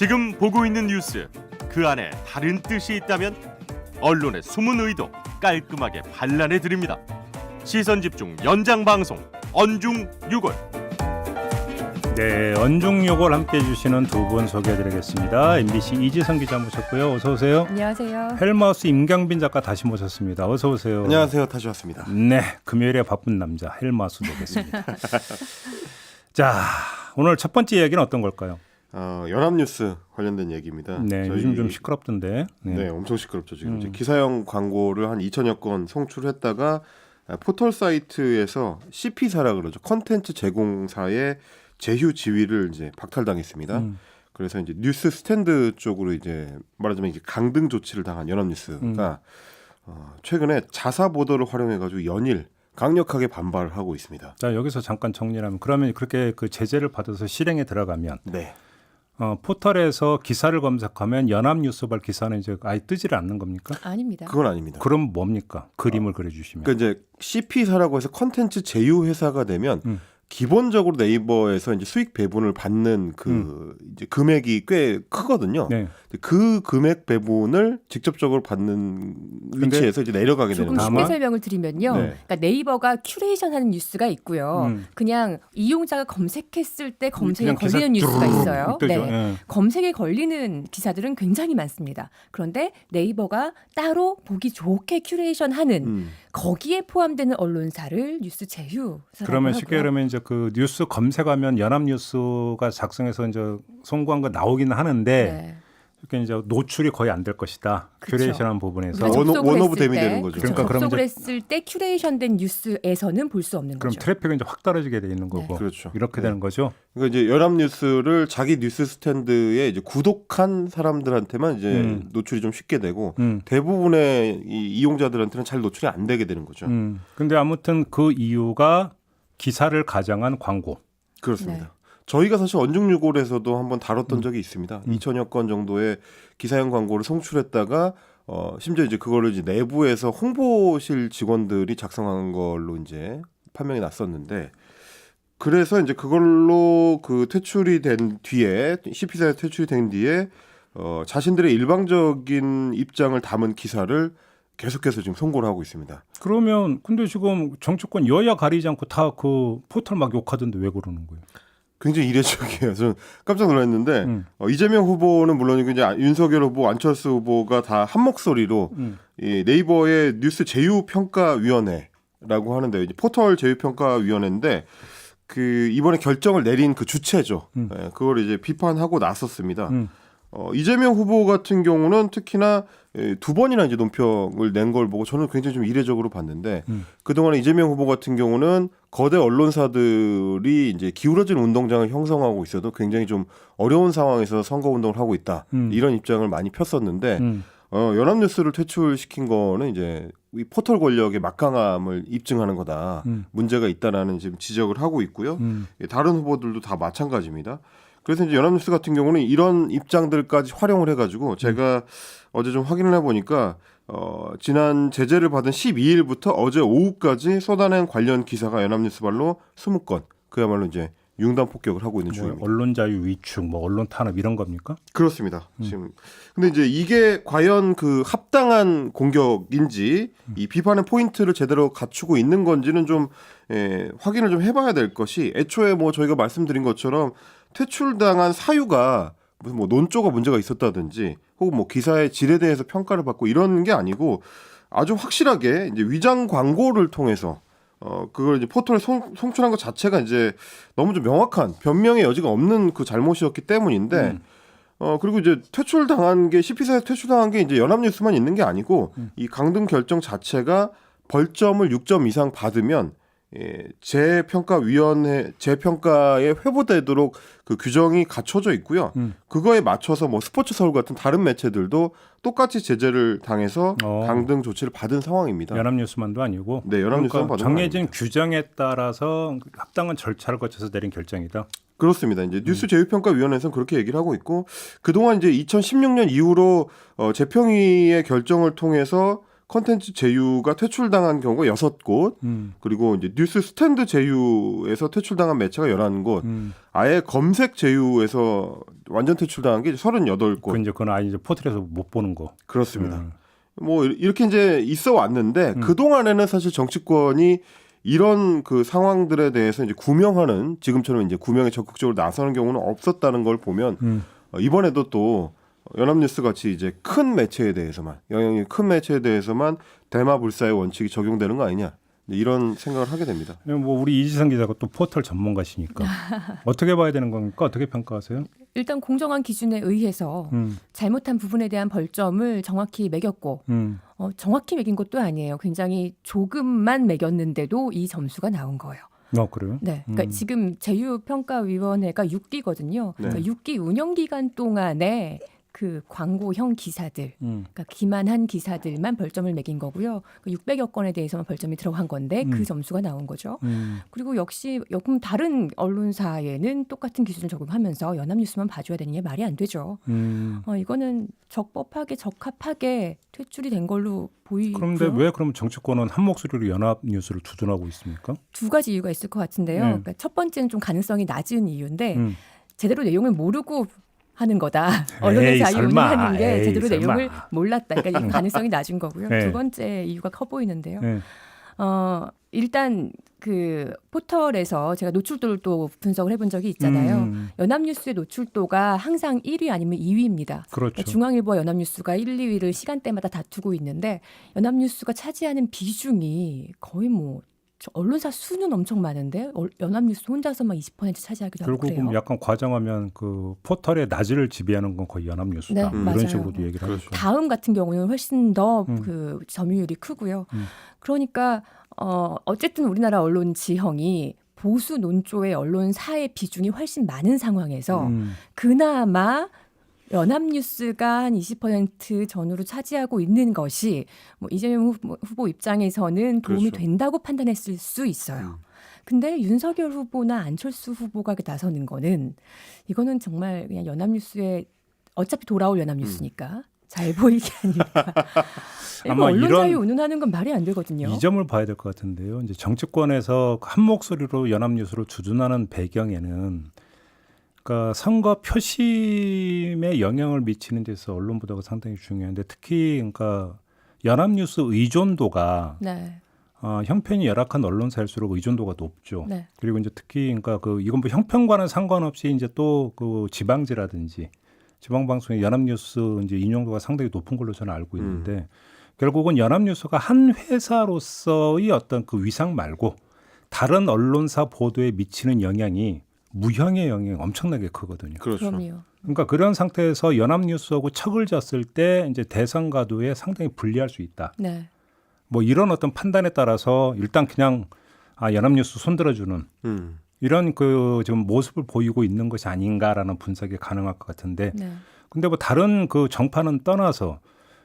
지금 보고 있는 뉴스, 그 안에 다른 뜻이 있다면 언론의 숨은 의도 깔끔하게 반란해 드립니다. 시선집중 연장방송 언중유골. 네, 언중유골 함께해 주시는 두 분 소개해드리겠습니다. MBC 이지성 기자 모셨고요. 어서 오세요. 안녕하세요. 헬마우스 임경빈 작가 다시 모셨습니다. 어서 오세요. 안녕하세요. 다시 왔습니다. 네, 금요일에 바쁜 남자 헬마우스 되겠습니다. 자, 오늘 첫 번째 이야기는 어떤 걸까요? 연합뉴스 관련된 얘기입니다. 네, 요즘 좀 시끄럽던데. 네, 엄청 시끄럽죠. 지금 이제 기사형 광고를 한 2천여 건 송출했다가 포털 사이트에서 CP사라 그러죠. 컨텐츠 제공사의 제휴 지위를 이제 박탈당했습니다. 그래서 이제 뉴스 스탠드 쪽으로 이제 말하자면 이제 강등 조치를 당한 연합뉴스가 최근에 자사 보도를 활용해가지고 연일 강력하게 반발을 하고 있습니다. 자, 여기서 잠깐 정리하면 그러면 그렇게 그 제재를 받아서 실행에 들어가면 네. 포털에서 기사를 검색하면 연합뉴스발 기사는 이제 아예 뜨지를 않는 겁니까? 아닙니다. 그건 아닙니다. 그럼 뭡니까? 그림을 그려주시면. 그러니까 이제 CP사라고 해서 컨텐츠 제휴 회사가 되면 기본적으로 네이버에서 이제 수익 배분을 받는 그 이제 금액이 꽤 크거든요. 네. 그 금액 배분을 직접적으로 받는 위치에서 이제 내려가게 되는 조금 거죠. 쉽게 설명을 드리면요. 네. 그러니까 네이버가 큐레이션하는 뉴스가 있고요. 그냥 이용자가 검색했을 때 검색에 그냥 기사 걸리는 뉴스가 뚜루룩 있어요. 뜨죠. 네. 예. 검색에 걸리는 기사들은 굉장히 많습니다. 그런데 네이버가 따로 보기 좋게 큐레이션하는 거기에 포함되는 언론사를 뉴스 제휴사라고 그러면 하고요. 쉽게 그러면 이제 그 뉴스 검색하면 연합뉴스가 작성해서 이제 송구한 거 나오기는 하는데 네. 이렇게 이제 노출이 거의 안 될 것이다. 그쵸. 큐레이션한 부분에서. 그러니까 접속을 원 오브 했을 댐이 때, 되는 거죠. 그렇죠. 그러니까 그럼 접속을 이제- 했을 때 큐레이션된 뉴스에서는 볼 수 없는 그럼 거죠. 트래픽이 이제 확 떨어지게 돼 있는 거고. 네. 그렇죠. 이렇게 네. 되는 거죠. 그러니까 이제 연합뉴스를 자기 뉴스 스탠드에 이제 구독한 사람들한테만 이제 노출이 좀 쉽게 되고 대부분의 이 이용자들한테는 잘 노출이 안 되게 되는 거죠. 근데 아무튼 그 이유가 기사를 가장한 광고. 그렇습니다. 네. 저희가 사실 언중유골에서도 한번 다뤘던 적이 있습니다. 2천여 건 정도의 기사형 광고를 송출했다가 심지어 이제 그거를 이제 내부에서 홍보실 직원들이 작성한 걸로 이제 판명이 났었는데 그래서 이제 그걸로 그 퇴출이 된 뒤에 CP사에 퇴출이 된 뒤에 자신들의 일방적인 입장을 담은 기사를 계속해서 지금 송고를 하고 있습니다. 그러면 근데 지금 정치권 여야 가리지 않고 다 그 포털 막 욕하던데 왜 그러는 거예요? 굉장히 이례적이에요. 저는 깜짝 놀랐는데 이재명 후보는 물론이고 이제 윤석열 후보, 안철수 후보가 다 한 목소리로 이 네이버의 뉴스 제휴평가위원회라고 하는데 이제 포털 제휴평가위원회인데 그 이번에 결정을 내린 그 주체죠. 예, 그걸 이제 비판하고 나섰습니다. 이재명 후보 같은 경우는 특히나 두 번이나 이제 논평을 낸 걸 보고 저는 굉장히 좀 이례적으로 봤는데 그동안 이재명 후보 같은 경우는 거대 언론사들이 이제 기울어진 운동장을 형성하고 있어도 굉장히 좀 어려운 상황에서 선거 운동을 하고 있다 이런 입장을 많이 폈었는데 연합뉴스를 퇴출시킨 거는 이제 이 포털 권력의 막강함을 입증하는 거다. 문제가 있다라는 지금 지적을 하고 있고요. 다른 후보들도 다 마찬가지입니다. 그래서 이제 연합뉴스 같은 경우는 이런 입장들까지 활용을 해가지고 제가 어제 좀 확인을 해보니까 지난 제재를 받은 12일부터 어제 오후까지 쏟아낸 관련 기사가 연합뉴스발로 20건 그야말로 이제 융단 폭격을 하고 있는 뭐 중입니다. 언론 자유 위축, 뭐 언론 탄압 이런 겁니까? 그렇습니다. 지금 근데 이제 이게 과연 그 합당한 공격인지 이 비판의 포인트를 제대로 갖추고 있는 건지는 좀 확인을 좀 해봐야 될 것이 애초에 뭐 저희가 말씀드린 것처럼 퇴출당한 사유가 무슨 뭐 논조가 문제가 있었다든지 혹은 뭐 기사의 질에 대해서 평가를 받고 이런 게 아니고 아주 확실하게 이제 위장 광고를 통해서 그걸 이제 포털에 송출한 것 자체가 이제 너무 좀 명확한 변명의 여지가 없는 그 잘못이었기 때문인데 그리고 이제 퇴출당한 게 CP사에서 퇴출당한 게 이제 연합뉴스만 있는 게 아니고 이 강등 결정 자체가 벌점을 6점 이상 받으면 재평가위원회 재평가에 회부되도록 그 규정이 갖춰져 있고요. 그거에 맞춰서 뭐 스포츠 서울 같은 다른 매체들도 똑같이 제재를 당해서 강등 조치를 받은 상황입니다. 연합뉴스만도 아니고. 네, 연합뉴스만 그러니까 받은 정해진 건 규정에 따라서 합당한 절차를 거쳐서 내린 결정이다. 그렇습니다. 이제 뉴스 제휴평가위원회에서는 그렇게 얘기를 하고 있고 그동안 이제 2016년 이후로 재평의의 결정을 통해서 컨텐츠 제휴가 퇴출당한 경우가 6곳, 그리고 이제 뉴스 스탠드 제휴에서 퇴출당한 매체가 11곳, 아예 검색 제휴에서 완전 퇴출당한 게 38곳. 이제 그건 아예 이제 포털에서 못 보는 거. 그렇습니다. 뭐 이렇게 이제 있어 왔는데 그 동안에는 사실 정치권이 이런 그 상황들에 대해서 이제 구명하는 지금처럼 이제 구명에 적극적으로 나서는 경우는 없었다는 걸 보면 이번에도 또 연합뉴스 같이 이제 큰 매체에 대해서만 영향이 큰 매체에 대해서만 대마불사의 원칙이 적용되는 거 아니냐 이런 생각을 하게 됩니다. 뭐 우리 이지성 기자가 또 포털 전문가시니까 어떻게 봐야 되는 겁니까? 어떻게 평가하세요? 일단 공정한 기준에 의해서 잘못한 부분에 대한 벌점을 정확히 매겼고 정확히 매긴 것도 아니에요. 굉장히 조금만 매겼는데도 이 점수가 나온 거예요. 그래요? 네, 그러니까 지금 제휴평가위원회가 6기거든요. 네. 그러니까 6기 운영 기간 동안에 그 광고형 기사들, 그러니까 기만한 기사들만 벌점을 매긴 거고요. 600여 건에 대해서만 벌점이 들어간 건데 그 점수가 나온 거죠. 그리고 역시 다른 언론사에는 똑같은 기준을 적용하면서 연합뉴스만 봐줘야 되는 게 말이 안 되죠. 이거는 적법하게 적합하게 퇴출이 된 걸로 보이고요. 그런데 왜 그럼 정치권은 한 목소리로 연합뉴스를 두둔하고 있습니까? 두 가지 이유가 있을 것 같은데요. 그러니까 첫 번째는 좀 가능성이 낮은 이유인데 제대로 내용을 모르고 하는 거다. 언론의 자유 운운하는 게 제대로 내용을 몰랐다. 그러니까 이 가능성이 낮은 거고요. 두 번째 이유가 커 보이는데요. 일단 그 포털에서 제가 노출도를 또 분석을 해본 적이 있잖아요. 연합뉴스의 노출도가 항상 1위 아니면 2위입니다. 그렇죠. 그러니까 중앙일보와 연합뉴스가 1, 2위를 시간대마다 다투고 있는데 연합뉴스가 차지하는 비중이 거의 뭐 언론사 수는 엄청 많은데 연합뉴스 혼자서만 20% 차지하기도 하고 그래요. 결국은 약간 과장하면 그 포털의 낮을 지배하는 건 거의 연합뉴스다. 네, 이런 맞아요. 식으로도 얘기를 하죠. 다음 같은 경우는 훨씬 더 그 점유율이 크고요. 그러니까 어쨌든 우리나라 언론 지형이 보수 논조의 언론사의 비중이 훨씬 많은 상황에서 그나마 연합뉴스가 한 20% 전후로 차지하고 있는 것이 뭐 이재명 후보 입장에서는 도움이 그렇죠. 된다고 판단했을 수 있어요. 근데 윤석열 후보나 안철수 후보가 나서는 거는 이거는 정말 그냥 연합뉴스에 어차피 돌아올 연합뉴스니까 잘 보이게 하니까 아마 언론 이런- 자유 운운하는 건 말이 안 되거든요. 이 점을 봐야 될 것 같은데요. 이제 정치권에서 한 목소리로 연합뉴스를 주둔하는 배경에는 그러니까 선거 표심에 영향을 미치는 데서 언론 보도가 상당히 중요한데 특히 그러니까 연합뉴스 의존도가 네, 형편이 열악한 언론사일수록 의존도가 높죠. 네. 그리고 이제 특히 그러니까 그 이건 뭐 형편과는 상관없이 이제 또 그 지방지라든지 지방 방송의 연합뉴스 이제 인용도가 상당히 높은 걸로 저는 알고 있는데 결국은 연합뉴스가 한 회사로서의 어떤 그 위상 말고 다른 언론사 보도에 미치는 영향이 무형의 영향이 엄청나게 크거든요. 그렇죠. 그럼요. 그러니까 그런 상태에서 연합뉴스하고 척을 졌을 때 이제 대선 가도에 상당히 불리할 수 있다. 네. 뭐 이런 어떤 판단에 따라서 일단 그냥 연합뉴스 손들어주는 이런 그 지금 모습을 보이고 있는 것이 아닌가라는 분석이 가능할 것 같은데, 네. 근데 뭐 다른 그 정파는 떠나서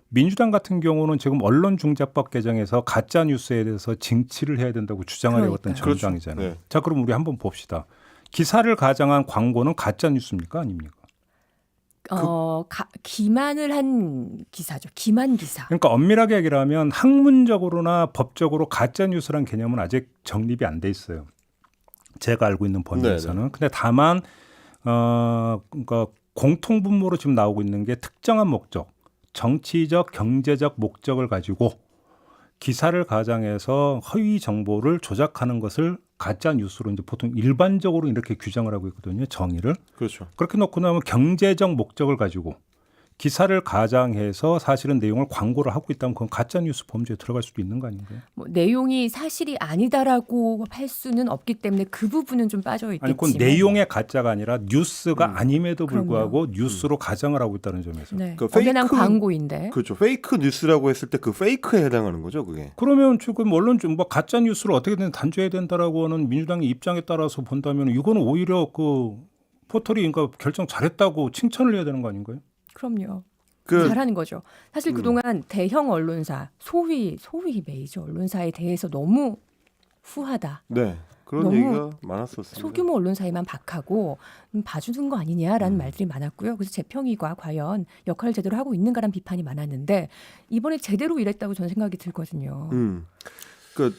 민주당 같은 경우는 지금 언론중재법 개정에서 가짜 뉴스에 대해서 징치를 해야 된다고 주장하려고 했던 그러니까요. 정당이잖아요. 그렇죠. 네. 자, 그럼 우리 한번 봅시다. 기사를 가장한 광고는 가짜 뉴스입니까, 아닙니까? 기만을 한 기사죠. 기만 기사. 그러니까 엄밀하게 얘기를 하면 학문적으로나 법적으로 가짜 뉴스란 개념은 아직 정립이 안 돼 있어요. 제가 알고 있는 범위에서는. 근데 다만 그러니까 공통분모로 지금 나오고 있는 게 특정한 목적, 정치적, 경제적 목적을 가지고 기사를 가장해서 허위 정보를 조작하는 것을 가짜 뉴스로 이제 보통 일반적으로 이렇게 규정을 하고 있거든요. 정의를. 그렇죠. 그렇게 놓고 나면 경제적 목적을 가지고 기사를 가장해서 사실은 내용을 광고를 하고 있다면 그건 가짜 뉴스 범죄에 들어갈 수도 있는 거 아닌가요? 뭐 내용이 사실이 아니다라고 할 수는 없기 때문에 그 부분은 좀 빠져 있겠지만. 아니, 그건 내용의 가짜가 아니라 뉴스가 아님에도 그럼요. 불구하고 뉴스로 가장을 하고 있다는 점에서. 네. 그 엄연한 페이크- 광고인데. 그렇죠. 페이크 뉴스라고 했을 때 그 페이크에 해당하는 거죠, 그게. 그러면 지금 언론 뭐 가짜 뉴스를 어떻게든 단죄해야 된다라고 하는 민주당의 입장에 따라서 본다면 이거는 오히려 그 포털이 그러니까 결정 잘했다고 칭찬을 해야 되는 거 아닌가요? 그럼요. 그 잘하는 거죠. 사실 그동안 대형 언론사, 소위 메이저 언론사에 대해서 너무 후하다. 네. 그런 너무 얘기가 많았었습니다. 소규모 언론사에만 박하고 봐주는 거 아니냐라는 말들이 많았고요. 그래서 재평이가 과연 역할을 제대로 하고 있는가라는 비판이 많았는데 이번에 제대로 일했다고 저는 생각이 들거든요. 그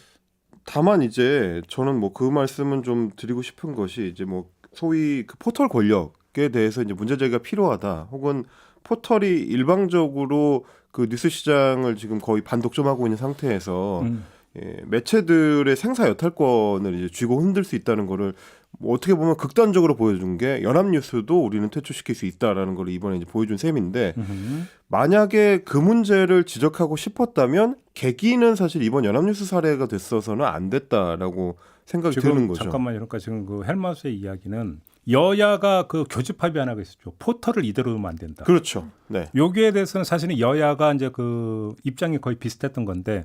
다만 이제 저는 뭐 그 말씀은 좀 드리고 싶은 것이 이제 뭐 소위 그 포털 권력 것에 대해서 이제 문제 제기가 필요하다. 혹은 포털이 일방적으로 그 뉴스 시장을 지금 거의 반독점하고 있는 상태에서 예, 매체들의 생사 여탈권을 이제 쥐고 흔들 수 있다는 거를 뭐 어떻게 보면 극단적으로 보여준 게 연합뉴스도 우리는 퇴출시킬 수 있다라는 걸 이번에 이제 보여준 셈인데 만약에 그 문제를 지적하고 싶었다면 계기는 사실 이번 연합뉴스 사례가 됐어서는 안 됐다라고 생각이 드는 거죠. 잠깐만요. 그러니까 지금 그 헬마우스의 이야기는 여야가 그 교집 합의 하나가 있었죠. 포털을 이대로 두면 안 된다. 그렇죠. 네. 여기에 대해서는 사실은 여야가 이제 그 입장이 거의 비슷했던 건데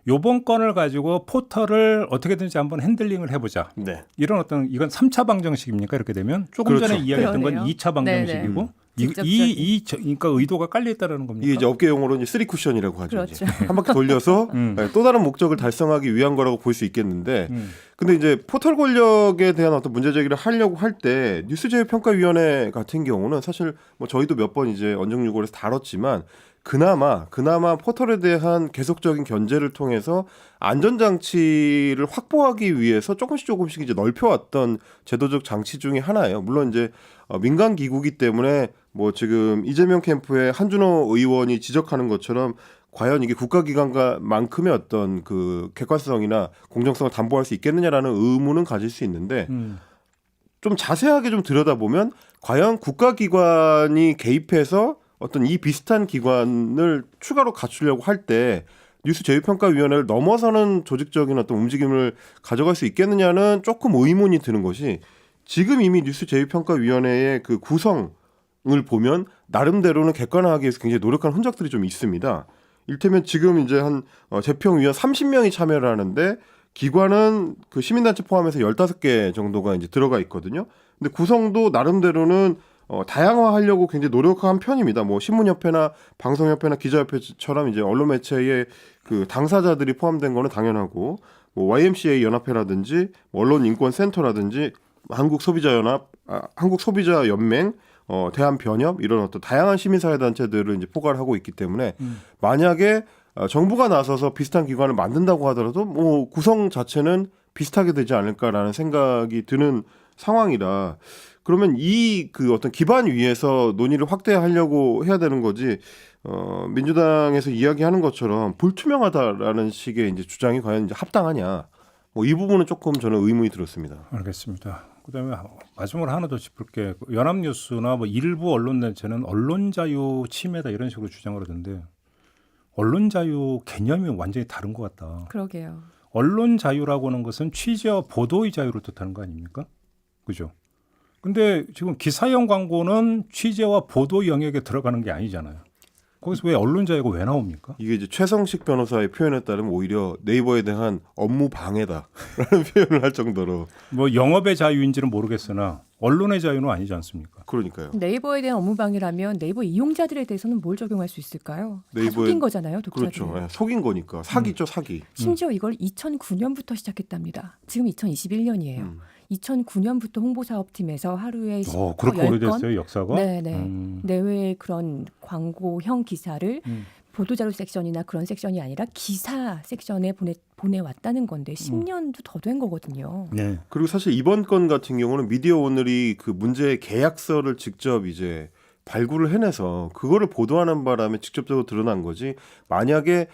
요번 건을 가지고 포털을 어떻게든지 한번 핸들링을 해보자. 네. 이런 어떤 이건 3차 방정식입니까? 이렇게 되면 조금 그렇죠. 전에 이야기했던 건 그러네요. 2차 방정식이고 그러니까 의도가 깔려 있다라는 겁니까? 이게 이제 업계 용어로 이제 3쿠션이라고 하죠. 그렇죠. 이제. 한 바퀴 돌려서 네, 또 다른 목적을 달성하기 위한 거라고 볼 수 있겠는데 근데 이제 포털 권력에 대한 어떤 문제 제기를 하려고 할 때 뉴스제휴평가위원회 같은 경우는 사실 뭐 저희도 몇 번 이제 언정유골에서 다뤘지만 그나마 포털에 대한 계속적인 견제를 통해서 안전장치를 확보하기 위해서 조금씩 이제 넓혀왔던 제도적 장치 중에 하나예요. 물론 이제 민간 기구기 때문에 뭐 지금 이재명 캠프의 한준호 의원이 지적하는 것처럼 과연 이게 국가기관만큼의 어떤 그 객관성이나 공정성을 담보할 수 있겠느냐라는 의문은 가질 수 있는데 좀 자세하게 좀 들여다보면 과연 국가기관이 개입해서 어떤 이 비슷한 기관을 추가로 갖추려고 할 때 뉴스제휴평가위원회를 넘어서는 조직적인 어떤 움직임을 가져갈 수 있겠느냐는 조금 의문이 드는 것이 지금 이미 뉴스제휴평가위원회의 그 구성을 보면 나름대로는 객관화하기 위해서 굉장히 노력한 흔적들이 좀 있습니다. 일테면 지금 이제 한 재평위원 30명이 참여를 하는데 기관은 그 시민단체 포함해서 15개 정도가 이제 들어가 있거든요. 근데 구성도 나름대로는 다양화하려고 굉장히 노력한 편입니다. 뭐 신문협회나 방송협회나 기자협회처럼 이제 언론 매체의 그 당사자들이 포함된 거는 당연하고 뭐 YMCA 연합회라든지 언론인권센터라든지 한국소비자연합, 한국소비자연맹, 대한변협 이런 어떤 다양한 시민사회단체들을 이제 포괄 하고 있기 때문에 만약에 정부가 나서서 비슷한 기관을 만든다고 하더라도 뭐 구성 자체는 비슷하게 되지 않을까라는 생각이 드는 상황이라. 그러면 이 그 어떤 기반 위에서 논의를 확대하려고 해야 되는 거지. 민주당에서 이야기하는 것처럼 불투명하다라는 식의 이제 주장이 과연 이제 합당하냐. 뭐 이 부분은 조금 저는 의문이 들었습니다. 알겠습니다. 그다음에 마지막으로 하나 더 짚을 게 연합뉴스나 뭐 일부 언론단체는 언론자유 침해다 이런 식으로 주장을 하던데 언론자유 개념이 완전히 다른 것 같다. 그러게요. 언론자유라고 하는 것은 취재와 보도의 자유를 뜻하는 거 아닙니까? 그죠? 근데 지금 기사형 광고는 취재와 보도 영역에 들어가는 게 아니잖아요. 거기서 왜 언론 자유가 왜 나옵니까? 이게 이제 최성식 변호사의 표현에 따르면 오히려 네이버에 대한 업무 방해다라는 표현을 할 정도로 뭐 영업의 자유인지는 모르겠으나 언론의 자유는 아니지 않습니까? 그러니까요. 네이버에 대한 업무방해라면 네이버 이용자들에 대해서는 뭘 적용할 수 있을까요? 다 속인 거잖아요, 독자들. 그렇죠. 네, 속인 거니까 사기죠, 사기. 심지어 이걸 2009년부터 시작했답니다. 지금 2021년이에요. 2009년부터 홍보사업팀에서 하루에 그렇게 10건? 오래됐어요, 역사가? 네네. 내외의 그런 광고형 기사를 보도자료 섹션이나 그런 섹션이 아니라 기사 섹션에 보내왔다는 건데 10년도 더 된 거거든요. 네. 그리고 사실 이번 건 같은 경우는 미디어 오늘이 그 문제의 계약서를 직접 이제 발굴을 해내서 그거를 보도하는 바람에 직접적으로 드러난 거지. 만약에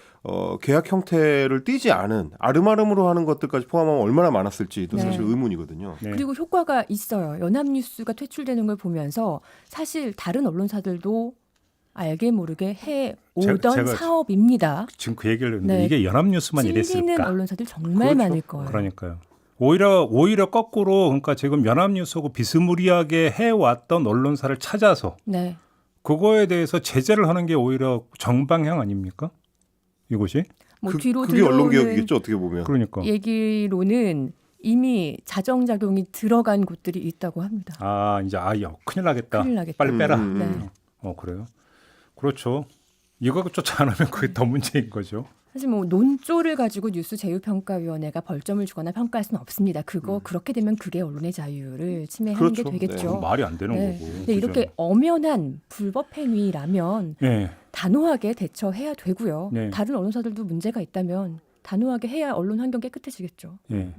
계약 형태를 띠지 않은 아름아름으로 하는 것들까지 포함하면 얼마나 많았을지도 네. 사실 의문이거든요. 네. 그리고 효과가 있어요. 연합뉴스가 퇴출되는 걸 보면서 사실 다른 언론사들도 알게 모르게 해오던 제가 사업입니다. 지금 그 얘기를 했는데 네. 이게 연합뉴스만 찔리는 이랬을까? 언론사들 정말 그렇죠. 많을 거예요. 그러니까요. 오히려 거꾸로 그러니까 지금 연합뉴스하고 비스무리하게 해왔던 언론사를 찾아서 네. 그거에 대해서 제재를 하는 게 오히려 정방향 아닙니까? 이것이? 뭐 뒤로 그게 언론 들려오는 개혁이겠죠, 어떻게 보면. 그러니까. 얘기로는 이미 자정작용이 들어간 곳들이 있다고 합니다. 이제 큰일 나겠다. 큰일 나겠다. 빨리 빼라. 네. 그래요. 그렇죠. 이거 쫓아 안 하면 그게 더 문제인 거죠. 사실 뭐 논조를 가지고 뉴스 제휴평가위원회가 벌점을 주거나 평가할 수는 없습니다. 그렇게 되면 그게 언론의 자유를 침해하는 그렇죠. 게 되겠죠. 네, 말이 안 되는 네. 거고. 근데 이렇게 엄연한 불법 행위라면 네. 단호하게 대처해야 되고요. 네. 다른 언론사들도 문제가 있다면 단호하게 해야 언론 환경 깨끗해지겠죠. 네.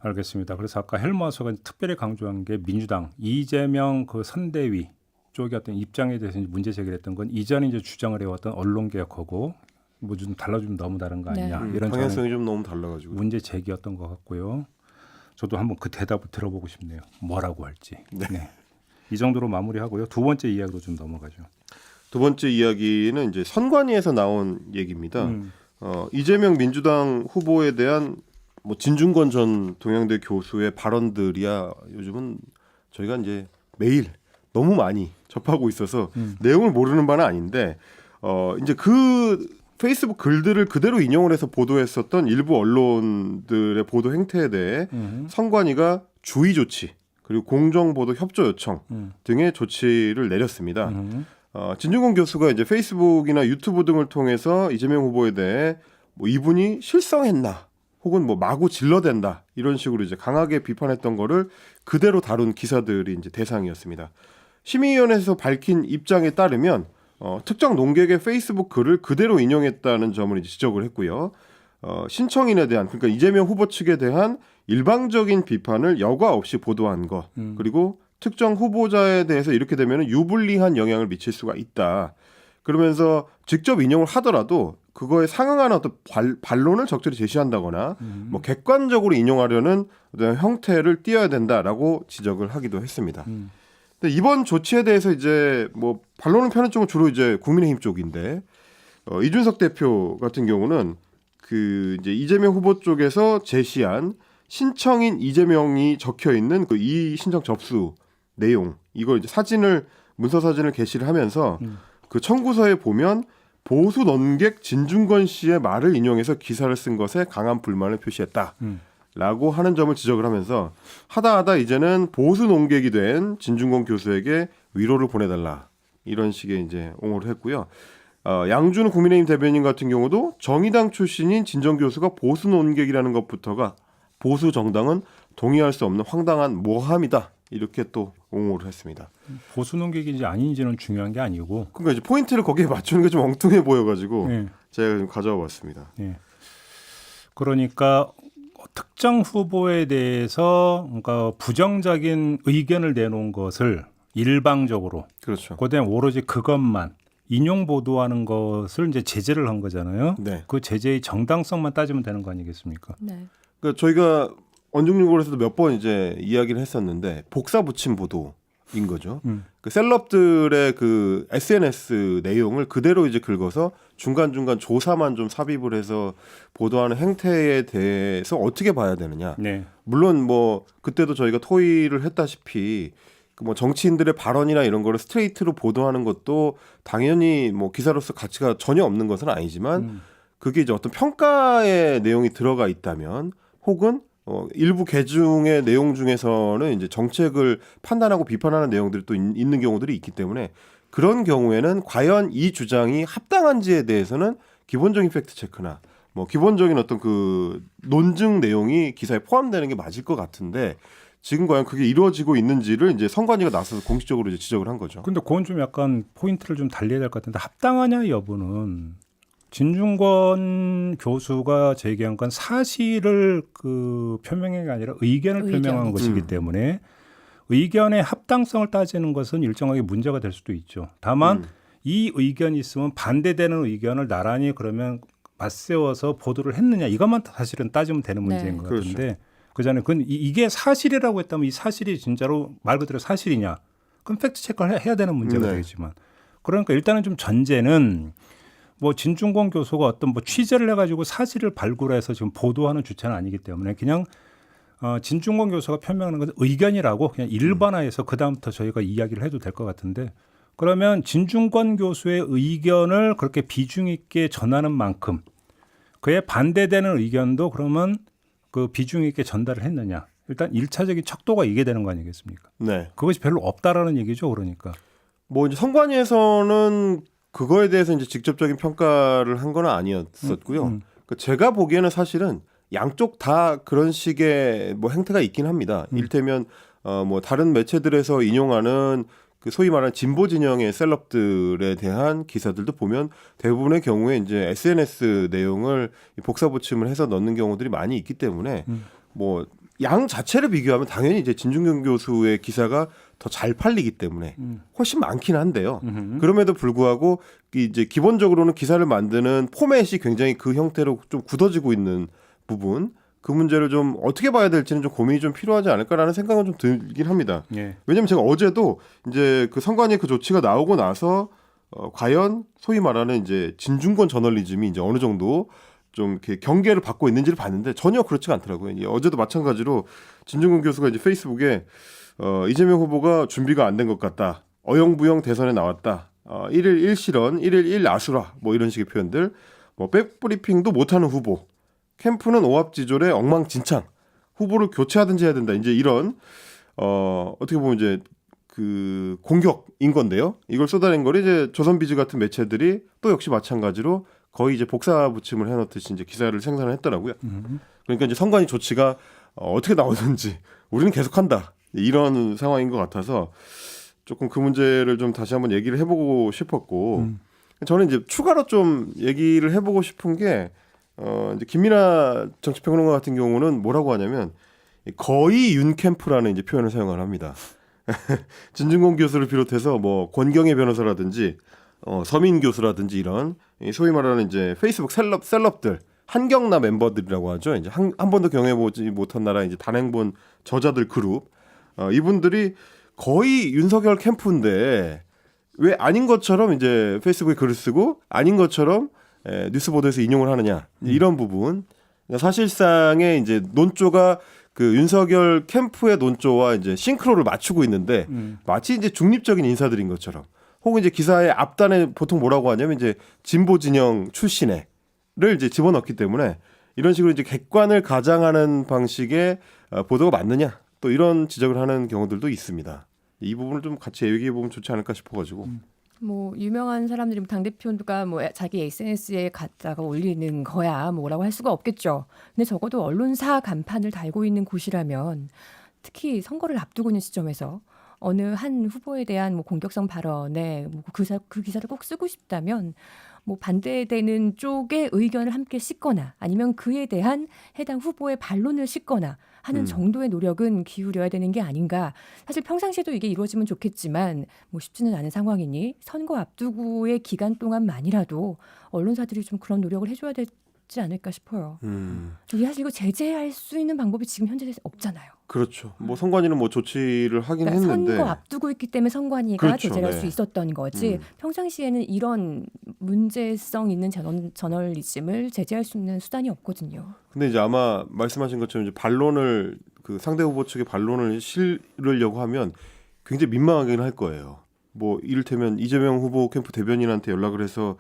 알겠습니다. 그래서 아까 헬머스가 특별히 강조한 게 민주당 이재명 그 선대위 쪽의 어떤 입장에 대해서 이제 문제 제기를 했던 건 이전에 이제 주장을 해왔던 언론개혁하고 뭐 좀 달라지면 너무 다른 거 아니냐 이런 방향성이 좀 너무 달라가지고 문제 제기였던 것 같고요. 저도 한번 그 대답을 들어보고 싶네요. 뭐라고 할지. 네. 이 정도로 마무리하고요. 두 번째 이야기로 좀 넘어가죠. 두 번째 이야기는 이제 선관위에서 나온 얘기입니다. 이재명 민주당 후보에 대한 뭐 진중권 전 동양대 교수의 발언들이야 요즘은 저희가 이제 매일 너무 많이 접하고 있어서 내용을 모르는 바는 아닌데 이제 그 페이스북 글들을 그대로 인용을 해서 보도했었던 일부 언론들의 보도 행태에 대해 선관위가 주의 조치 그리고 공정보도 협조 요청 등의 조치를 내렸습니다. 진중권 교수가 이제 페이스북이나 유튜브 등을 통해서 이재명 후보에 대해 뭐 이분이 실성했나 혹은 뭐 마구 질러댄다 이런 식으로 이제 강하게 비판했던 거를 그대로 다룬 기사들이 이제 대상이었습니다. 심의위원회에서 밝힌 입장에 따르면 특정 논객의 페이스북 글을 그대로 인용했다는 점을 이제 지적을 했고요. 신청인에 대한 그러니까 이재명 후보 측에 대한 일방적인 비판을 여과 없이 보도한 것 그리고 특정 후보자에 대해서 이렇게 되면 유불리한 영향을 미칠 수가 있다. 그러면서 직접 인용을 하더라도 그거에 상응하는 어떤 반론을 적절히 제시한다거나 뭐 객관적으로 인용하려는 어떤 형태를 띄어야 된다라고 지적을 하기도 했습니다. 근데 이번 조치에 대해서 이제 뭐 반론을 펴는 쪽은 주로 이제 국민의힘 쪽인데 이준석 대표 같은 경우는 그 이제 이재명 후보 쪽에서 제시한 신청인 이재명이 적혀 있는 그 이 신청 접수 내용 이걸 이제 문서 사진을 게시를 하면서 그 청구서에 보면 보수 논객 진중권 씨의 말을 인용해서 기사를 쓴 것에 강한 불만을 표시했다라고 하는 점을 지적을 하면서 하다 이제는 보수 논객이 된 진중권 교수에게 위로를 보내달라 이런 식의 이제 옹호를 했고요. 양준우 국민의힘 대변인 같은 경우도 정의당 출신인 진정 교수가 보수 논객이라는 것부터가 보수 정당은 동의할 수 없는 황당한 모함이다. 이렇게 또 옹호를 했습니다. 보수 논객인지 아닌지는 중요한 게 아니고 그러니까 이제 포인트를 거기에 맞추는 게 좀 엉뚱해 보여가지고 네. 제가 좀 가져와 봤습니다. 네. 그러니까 특정 후보에 대해서 그러니까 부정적인 의견을 내놓은 것을 일방적으로 그렇죠. 그다음에 오로지 그것만 인용 보도하는 것을 이제 제재를 한 거잖아요. 네. 그 제재의 정당성만 따지면 되는 거 아니겠습니까? 네. 그러니까 저희가 언중유골에서도 몇 번 이제 이야기를 했었는데 복사 붙임 보도인 거죠. 그 셀럽들의 그 SNS 내용을 그대로 이제 긁어서 중간중간 조사만 좀 삽입을 해서 보도하는 행태에 대해서 어떻게 봐야 되느냐. 네. 물론 뭐 그때도 저희가 토의를 했다시피 그 뭐 정치인들의 발언이나 이런 거를 스트레이트로 보도하는 것도 당연히 뭐 기사로서 가치가 전혀 없는 것은 아니지만 그게 이제 어떤 평가의 내용이 들어가 있다면 혹은 일부 계중의 내용 중에서는 이제 정책을 판단하고 비판하는 내용들이 또 있는 경우들이 있기 때문에 그런 경우에는 과연 이 주장이 합당한지에 대해서는 기본적인 팩트 체크나 뭐 기본적인 어떤 그 논증 내용이 기사에 포함되는 게 맞을 것 같은데 지금 과연 그게 이루어지고 있는지를 이제 선관위가 나서서 공식적으로 이제 지적을 한 거죠. 근데 그건 좀 약간 포인트를 좀 달리해야 될 것 같은데 합당하냐 여부는 진중권 교수가 제기한 건 사실을 그 표명한 게 아니라 의견을 표명한 것이기 때문에 의견의 합당성을 따지는 것은 일정하게 문제가 될 수도 있죠. 다만 이 의견이 있으면 반대되는 의견을 나란히 그러면 맞세워서 보도를 했느냐 이것만 사실은 따지면 되는 문제인 것 같은데 그렇죠. 그잖아요. 그건 이게 사실이라고 했다면 이 사실이 진짜로 말 그대로 사실이냐? 그럼 팩트 체크를 해야 되는 문제가 되겠지만 그러니까 일단은 좀 전제는 뭐 진중권 교수가 어떤 뭐 취재를 해가지고 사실을 발굴해서 지금 보도하는 주체는 아니기 때문에 그냥 진중권 교수가 표명하는 것은 의견이라고 그냥 일반화해서 그 다음부터 저희가 이야기를 해도 될 것 같은데 그러면 진중권 교수의 의견을 그렇게 비중 있게 전하는 만큼 그에 반대되는 의견도 그러면 그 비중 있게 전달을 했느냐? 일단 1차적인 척도가 이게 되는 거 아니겠습니까? 네. 그것이 별로 없다라는 얘기죠, 그러니까. 뭐 이제 선관위에서는 그거에 대해서 이제 직접적인 평가를 한 건 아니었었고요. 그러니까 제가 보기에는 사실은 양쪽 다 그런 식의 뭐 행태가 있긴 합니다. 일테면 뭐 다른 매체들에서 인용하는 그 소위 말하는 진보 진영의 셀럽들에 대한 기사들도 보면 대부분의 경우에 이제 SNS 내용을 복사 붙임을 해서 넣는 경우들이 많이 있기 때문에 뭐 양 자체를 비교하면 당연히 이제 진중권 교수의 기사가 더 잘 팔리기 때문에 훨씬 많긴 한데요. 그럼에도 불구하고 이제 기본적으로는 기사를 만드는 포맷이 굉장히 그 형태로 좀 굳어지고 있는 부분, 그 문제를 좀 어떻게 봐야 될지는 좀 고민이 좀 필요하지 않을까라는 생각은 좀 들긴 합니다. 예. 왜냐하면 제가 어제도 이제 그 선관위 그 조치가 나오고 나서 과연 소위 말하는 이제 진중권 저널리즘이 이제 어느 정도 좀 이렇게 경계를 받고 있는지를 봤는데 전혀 그렇지가 않더라고요. 어제도 마찬가지로 진중권 교수가 이제 페이스북에 이재명 후보가 준비가 안 된 것 같다. 어영부영 대선에 나왔다. 1일 1실언, 1일 1아수라 뭐 이런 식의 표현들. 뭐 백브리핑도 못하는 후보. 캠프는 오합지졸의 엉망진창. 후보를 교체하든지 해야 된다. 이제 이런 어떻게 보면 이제 그 공격인 건데요. 이걸 쏟아낸 거를 이제 조선비즈 같은 매체들이 또 역시 마찬가지로 거의 이제 복사 붙임을 해놓듯이 이제 기사를 생산을 했더라고요. 그러니까 이제 선관위 조치가 어떻게 나오든지 우리는 계속한다. 이런 상황인 것 같아서 조금 그 문제를 좀 다시 한번 얘기를 해보고 싶었고 저는 이제 추가로 좀 얘기를 해보고 싶은 게 이제 김민하 정치평론가 같은 경우는 뭐라고 하냐면 거의 윤캠프라는 이제 표현을 사용을 합니다. 진중권 교수를 비롯해서 뭐 권경혜 변호사라든지 서민 교수라든지 이런 소위 말하는 이제 페이스북 셀럽들 한경나 멤버들이라고 하죠. 이제 한 번도 경험해보지 못한 나라 이제 단행본 저자들 그룹 이분들이 거의 윤석열 캠프인데 왜 아닌 것처럼 이제 페이스북에 글을 쓰고 아닌 것처럼 뉴스 보도에서 인용을 하느냐 이런 부분 사실상의 이제 논조가 그 윤석열 캠프의 논조와 이제 싱크로를 맞추고 있는데 마치 이제 중립적인 인사들인 것처럼 혹은 이제 기사의 앞단에 보통 뭐라고 하냐면 이제 진보 진영 출신의를 이제 집어넣기 때문에 이런 식으로 이제 객관을 가장하는 방식의 보도가 맞느냐 또 이런 지적을 하는 경우들도 있습니다. 이 부분을 좀 같이 얘기해 보면 좋지 않을까 싶어가지고. 뭐 유명한 사람들이 당 대표가 뭐 자기 SNS에 갖다가 올리는 거야 뭐라고 할 수가 없겠죠. 근데 적어도 언론사 간판을 달고 있는 곳이라면 특히 선거를 앞두고 있는 시점에서 어느 한 후보에 대한 뭐 공격성 발언에 뭐 그 기사를 꼭 쓰고 싶다면 뭐 반대되는 쪽의 의견을 함께 싣거나 아니면 그에 대한 해당 후보의 반론을 싣거나 하는 정도의 노력은 기울여야 되는 게 아닌가. 사실 평상시에도 이게 이루어지면 좋겠지만 뭐 쉽지는 않은 상황이니 선거 앞두고의 기간 동안만이라도 언론사들이 좀 그런 노력을 해줘야 되지 않을까 싶어요. 사실 이거 제재할 수 있는 방법이 지금 현재 없잖아요. 그렇죠. 뭐 선관위는 뭐 조치를 하긴 그러니까 했는데 선거 앞두고 있기 때문에 선관위가 그렇죠, 제재할 네. 수 있었던 거지. 평상시에는 이런 문제성 있는 저널리즘을 제재할 수 있는 수단이 없거든요. 근데 이제 아마 말씀하신 것처럼 이제 반론을 그 상대 후보 측의 반론을 실으려고 하면 굉장히 민망하긴 할 거예요. 뭐 이를테면 이재명 후보 캠프 대변인한테 연락을 해서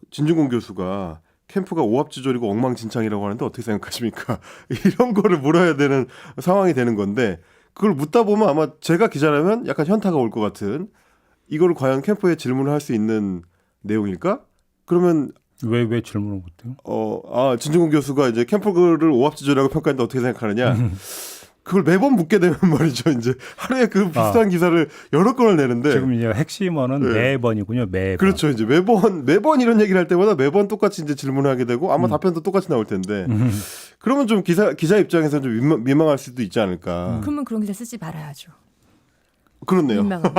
진중권 교수가 캠프가 오합지졸이고 엉망진창이라고 하는데 어떻게 생각하십니까? 이런 거를 물어야 되는 상황이 되는 건데 그걸 묻다 보면 아마 제가 기자라면 약간 현타가 올 것 같은 이거를 과연 캠프에 질문을 할 수 있는 내용일까? 그러면 왜 질문을 못해요? 진중권 교수가 이제 캠프를 오합지졸이라고 평가했는데 어떻게 생각하느냐? 그걸 매번 묻게 되면 말이죠. 이제 하루에 그 비슷한 기사를 여러 건을 내는데 지금 이제 핵심어는 네. 매번이군요. 매번. 그렇죠. 이제 매번 이런 얘기를 할 때마다 매번 똑같이 이제 질문을 하게 되고 아마 답변도 똑같이 나올 텐데 그러면 좀 기자 입장에서 좀 민망할 수도 있지 않을까. 그러면 그런 기사 쓰지 말아야죠. 그렇네요. 민망하면.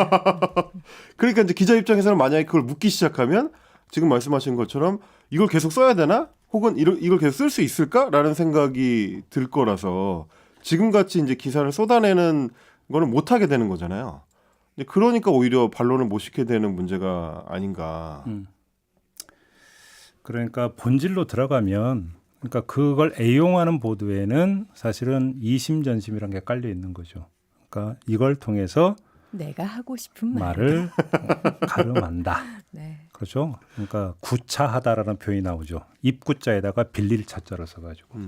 그러니까 이제 기자 입장에서는 만약에 그걸 묻기 시작하면 지금 말씀하신 것처럼 이걸 계속 써야 되나? 혹은 이걸 계속 쓸 수 있을까라는 생각이 들 거라서 지금같이 이제 기사를 쏟아내는 거는 못 하게 되는 거잖아요. 그러니까 오히려 반론을 못 시키게 되는 문제가 아닌가. 그러니까 본질로 들어가면 그러니까 그걸 애용하는 보도에는 사실은 이심전심이라는 게 깔려 있는 거죠. 그러니까 이걸 통해서 내가 하고 싶은 말을 가름한다. 네. 그렇죠. 그러니까 구차하다라는 표현이 나오죠. 입구자에다가 빌릴 차자를 써가지고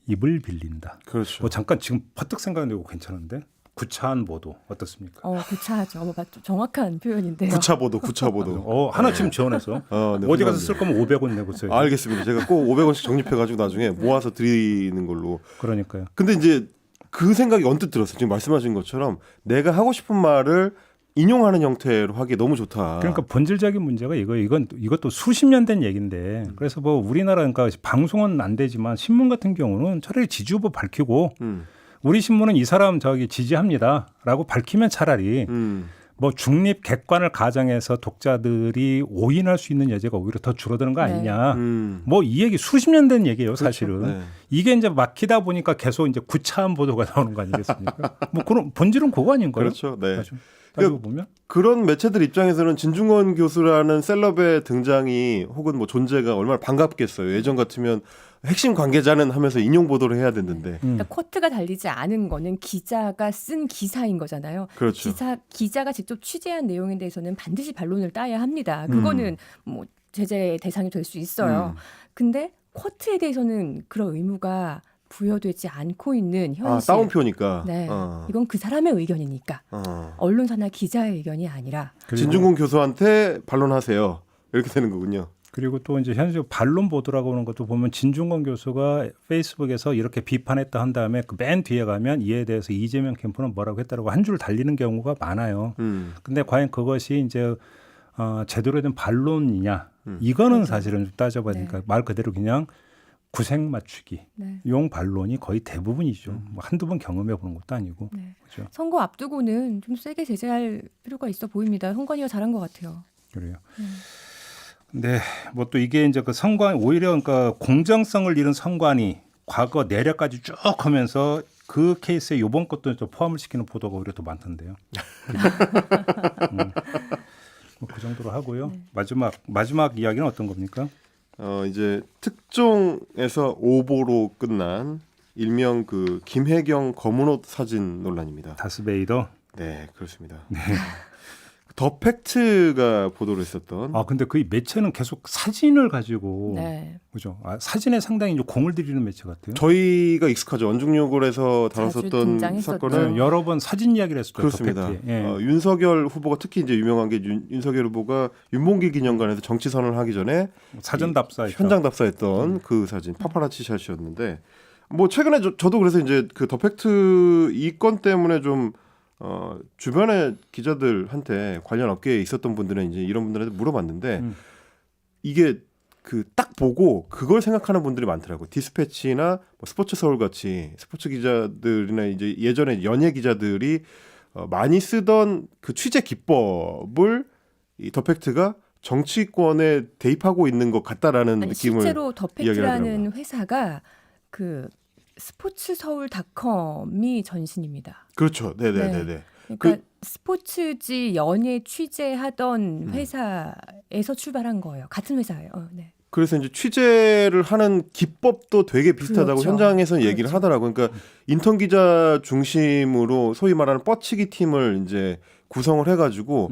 입을 빌린다. 그렇죠. 뭐 잠깐 지금 퍼뜩 생각나고 괜찮은데 구차한 보도 어떻습니까? 구차하죠. 정확한 표현인데요. 구차 보도. 하나 지금 지원해서 네, 어디 가서 쓸 거면 500원 내고 써요. 알겠습니다. 제가 꼭 500원씩 적립해가지고 나중에 모아서 드리는 걸로. 그러니까요. 근데 이제 그 생각이 언뜻 들었어요. 지금 말씀하신 것처럼 내가 하고 싶은 말을 인용하는 형태로 하기 너무 좋다. 그러니까 본질적인 문제가 이것도 수십 년 된 얘기인데 그래서 뭐 우리나라 그러니까 방송은 안 되지만 신문 같은 경우는 차라리 지지 후보 밝히고 우리 신문은 이 사람 저기 지지합니다라고 밝히면 차라리 뭐 중립 객관을 가정해서 독자들이 오인할 수 있는 여지가 오히려 더 줄어드는 거 아니냐. 뭐 이 얘기 수십 년 된 얘기예요, 사실은. 그렇죠. 네. 이게 이제 막히다 보니까 계속 이제 구차한 보도가 나오는 거 아니겠습니까? 뭐 그런 본질은 그거 아닌가요? 그렇죠. 네. 따지고 보면 그런 매체들 입장에서는 진중권 교수라는 셀럽의 등장이 혹은 뭐 존재가 얼마나 반갑겠어요. 예전 같으면 핵심 관계자는 하면서 인용 보도를 해야 됐는데. 그러니까 쿼트가 달리지 않은 거는 기자가 쓴 기사인 거잖아요. 그렇죠. 기자가 직접 취재한 내용에 대해서는 반드시 반론을 따야 합니다. 그거는 뭐 제재 대상이 될 수 있어요. 근데 쿼트에 대해서는 그런 의무가 부여되지 않고 있는 현실. 따옴표니까. 네, 이건 그 사람의 의견이니까. 언론사나 기자의 의견이 아니라. 진중권 교수한테 반론하세요. 이렇게 되는 거군요. 그리고 또 이제 현재 반론 보도라고 하는 것도 보면 진중권 교수가 페이스북에서 이렇게 비판했다 한 다음에 그 맨 뒤에 가면 이에 대해서 이재명 캠프는 뭐라고 했다라고 한 줄 달리는 경우가 많아요. 근데 과연 그것이 이제 제대로 된 반론이냐? 이거는 사실은 좀 따져보니까 말 그대로 그냥 구색 맞추기, 용 반론이 거의 대부분이죠. 뭐 한두 번 경험해 보는 것도 아니고. 네. 그렇죠? 선거 앞두고는 좀 세게 제재할 필요가 있어 보입니다. 선관위가 잘한 것 같아요. 그래요. 네, 뭐 또 이게 이제 그 선관 오히려 그러니까 공정성을 잃은 선관위 과거 내려까지 쭉 하면서 그 케이스에 이번 것도 좀 포함을 시키는 보도가 오히려 더 많던데요. 뭐 그 정도로 하고요. 마지막 이야기는 어떤 겁니까? 이제 특종에서 오보로 끝난 일명 그 김혜경 검은 옷 사진 논란입니다. 다스베이더. 네, 그렇습니다. 더 팩트가 보도를 했었던. 근데 그 매체는 계속 사진을 가지고 네. 그죠? 사진에 상당히 이제 공을 들이는 매체 같아요. 저희가 익숙하죠. 언중요골에서 자주 다뤘었던 등장했었죠. 사건은 네, 여러 번 사진 이야기를 했었죠. 그렇습니다. 예. 윤석열 후보가 특히 이제 유명한 게 윤석열 후보가 윤봉길 기념관에서 정치 선언을 하기 전에 사전 답사 현장 답사했던 그 사진 파파라치 샷이었는데 뭐 최근에 저도 그래서 이제 그 더 팩트 이 건 때문에 좀 주변의 기자들한테 관련 업계에 있었던 분들은 이제 이런 분들한테 물어봤는데 이게 그 딱 보고 그걸 생각하는 분들이 많더라고요. 디스패치나 뭐 스포츠 서울 같이 스포츠 기자들이나 이제 예전에 연예 기자들이 많이 쓰던 그 취재 기법을 이 더 팩트가 정치권에 대입하고 있는 것 같다라는 느낌을 실제로 더 팩트라는 이야기하더라고요. 회사가 그 스포츠서울.com이 전신입니다. 그렇죠. 네네네네. 그러니까 스포츠지 연예 취재하던 회사에서 출발한 거예요. 같은 회사예요. 네. 그래서 이제 취재를 하는 기법도 되게 비슷하다고 그렇죠. 현장에서 얘기를 그렇죠. 하더라고요. 그러니까 인턴 기자 중심으로 소위 말하는 뻗치기 팀을 이제 구성을 해가지고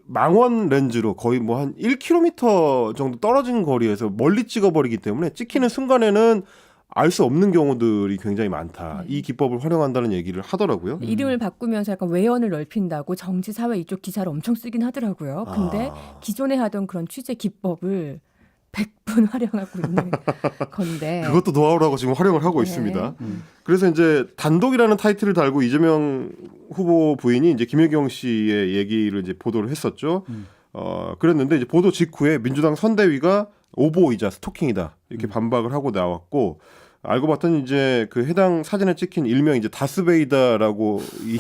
망원 렌즈로 거의 뭐 한 1km 정도 떨어진 거리에서 멀리 찍어버리기 때문에 찍히는 순간에는 알 수 없는 경우들이 굉장히 많다. 이 기법을 활용한다는 얘기를 하더라고요. 이름을 바꾸면서 약간 외연을 넓힌다고 정치 사회 이쪽 기사를 엄청 쓰긴 하더라고요. 근데 기존에 하던 그런 취재 기법을 100분 활용하고 있는 건데. 그것도 노하우라고 지금 활용을 하고 있습니다. 그래서 이제 단독이라는 타이틀을 달고 이재명 후보 부인이 이제 김혜경 씨의 얘기를 이제 보도를 했었죠. 그랬는데 이제 보도 직후에 민주당 선대위가 오보이자 스토킹이다 이렇게 반박을 하고 나왔고 알고 봤더니 이제 그 해당 사진에 찍힌 일명 이제 다스베이다라고 이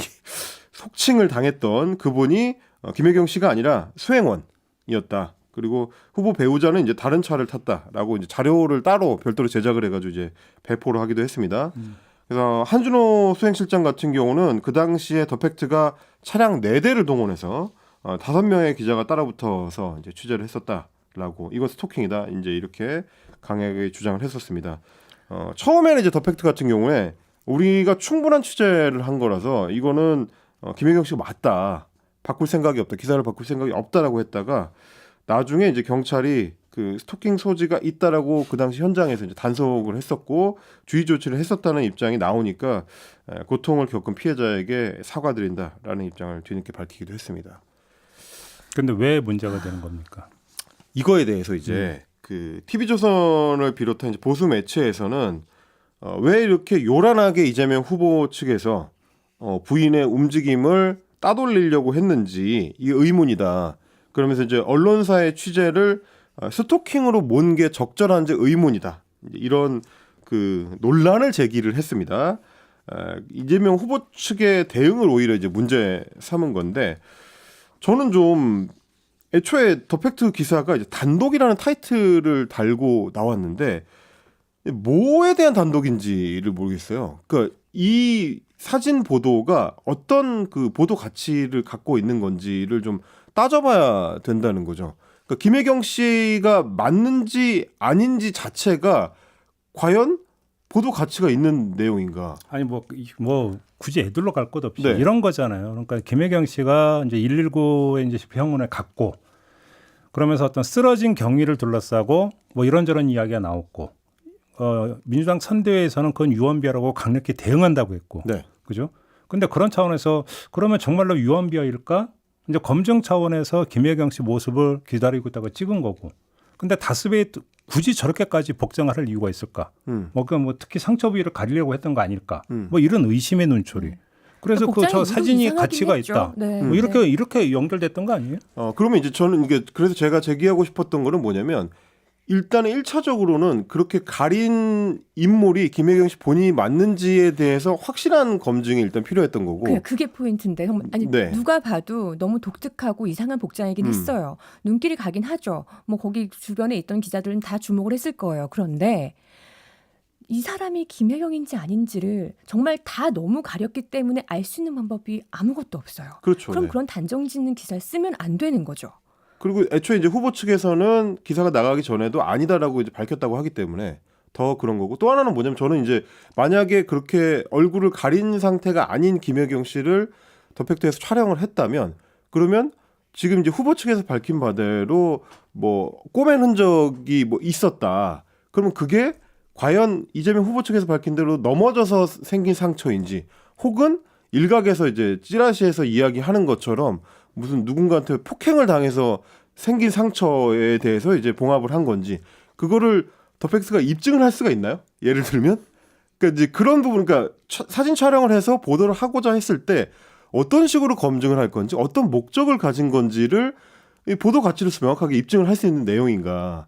속칭을 당했던 그분이 김혜경 씨가 아니라 수행원이었다. 그리고 후보 배우자는 이제 다른 차를 탔다라고 이제 자료를 따로 별도로 제작을 해가지고 이제 배포를 하기도 했습니다. 그래서 한준호 수행실장 같은 경우는 그 당시에 더 팩트가 차량 4대를 동원해서 5명의 기자가 따라붙어서 이제 취재를 했었다라고 이거 스토킹이다 이제 이렇게 강하게 주장을 했었습니다. 처음에는 이제 더 팩트 같은 경우에 우리가 충분한 취재를 한 거라서 이거는 김혜경 씨가 맞다. 바꿀 생각이 없다. 기사를 바꿀 생각이 없다라고 했다가 나중에 이제 경찰이 그 스토킹 소지가 있다라고 그 당시 현장에서 이제 단속을 했었고 주의 조치를 했었다는 입장이 나오니까 고통을 겪은 피해자에게 사과드린다라는 입장을 뒤늦게 밝히기도 했습니다. 근데 왜 문제가 되는 겁니까? 이거에 대해서 이제 그 TV조선을 비롯한 이제 보수 매체에서는 왜 이렇게 요란하게 이재명 후보 측에서 부인의 움직임을 따돌리려고 했는지 이게 의문이다. 그러면서 이제 언론사의 취재를 스토킹으로 몬 게 적절한지 의문이다. 이런 그 논란을 제기를 했습니다. 이재명 후보 측의 대응을 오히려 이제 문제 삼은 건데 저는 좀 애초에 더 팩트 기사가 이제 단독이라는 타이틀을 달고 나왔는데 뭐에 대한 단독인지를 모르겠어요. 그러니까 이 사진 보도가 어떤 그 보도 가치를 갖고 있는 건지를 좀 따져봐야 된다는 거죠. 그러니까 김혜경 씨가 맞는지 아닌지 자체가 과연 보도 가치가 있는 내용인가? 아니 뭐 굳이 애들로 갈 것 없이 네. 이런 거잖아요. 그러니까 김혜경 씨가 이제 119에 이제 병원에 갔고 그러면서 어떤 쓰러진 경위를 둘러싸고 뭐 이런저런 이야기가 나왔고 민주당 선대위에서는 그건 유언비어라고 강력히 대응한다고 했고, 네. 그죠? 근데 그런 차원에서 그러면 정말로 유언비어일까? 이제 검증 차원에서 김혜경 씨 모습을 기다리고 있다가 찍은 거고. 근데 다스베이 굳이 저렇게까지 복장을 할 이유가 있을까? 뭐 특히 상처 부위를 가리려고 했던 거 아닐까? 뭐 이런 의심의 눈초리. 그래서 그 저 사진이 가치가 했죠. 있다. 네. 뭐 이렇게 연결됐던 거 아니에요? 그러면 이제 저는 이게 그래서 제가 제기하고 싶었던 거는 뭐냐면 일단은 1차적으로는 그렇게 가린 인물이 김혜경 씨 본인이 맞는지에 대해서 확실한 검증이 일단 필요했던 거고. 그게 포인트인데 아니 네. 누가 봐도 너무 독특하고 이상한 복장이긴 했어요. 눈길이 가긴 하죠. 뭐 거기 주변에 있던 기자들은 다 주목을 했을 거예요. 그런데 이 사람이 김혜경인지 아닌지를 정말 다 너무 가렸기 때문에 알 수 있는 방법이 아무것도 없어요. 그렇죠. 그럼 네. 그런 단정 짓는 기사를 쓰면 안 되는 거죠. 그리고 애초에 이제 후보 측에서는 기사가 나가기 전에도 아니다라고 이제 밝혔다고 하기 때문에 더 그런 거고 또 하나는 뭐냐면 저는 이제 만약에 그렇게 얼굴을 가린 상태가 아닌 김혜경 씨를 더 팩트에서 촬영을 했다면 그러면 지금 이제 후보 측에서 밝힌 바대로 뭐 꼬맨 흔적이 뭐 있었다. 그러면 그게 과연 이재명 후보 측에서 밝힌 대로 넘어져서 생긴 상처인지 혹은 일각에서 이제 찌라시에서 이야기하는 것처럼 무슨 누군가한테 폭행을 당해서 생긴 상처에 대해서 이제 봉합을 한 건지 그거를 더 팩트가 입증을 할 수가 있나요? 예를 들면 그러니까 이제 그런 부분 그러니까 사진 촬영을 해서 보도를 하고자 했을 때 어떤 식으로 검증을 할 건지 어떤 목적을 가진 건지를 이 보도 가치로서 명확하게 입증을 할 수 있는 내용인가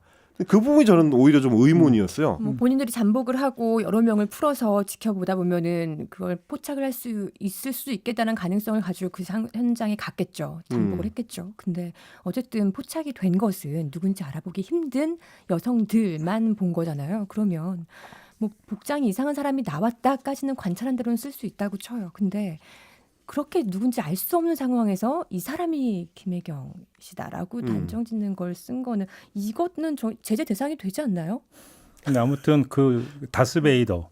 그 부분이 저는 오히려 좀 의문이었어요. 뭐 본인들이 잠복을 하고 여러 명을 풀어서 지켜보다 보면은 그걸 포착을 할 수 있을 수 있겠다는 가능성을 가지고 그 현장에 갔겠죠. 잠복을 했겠죠. 근데 어쨌든 포착이 된 것은 누군지 알아보기 힘든 여성들만 본 거잖아요. 그러면 뭐 복장이 이상한 사람이 나왔다까지는 관찰한 대로는 쓸 수 있다고 쳐요. 근데 그렇게 누군지 알 수 없는 상황에서 이 사람이 김혜경 씨다라고 단정 짓는 걸 쓴 거는 이거는 제재 대상이 되지 않나요? 근데 아무튼 그 다스베이더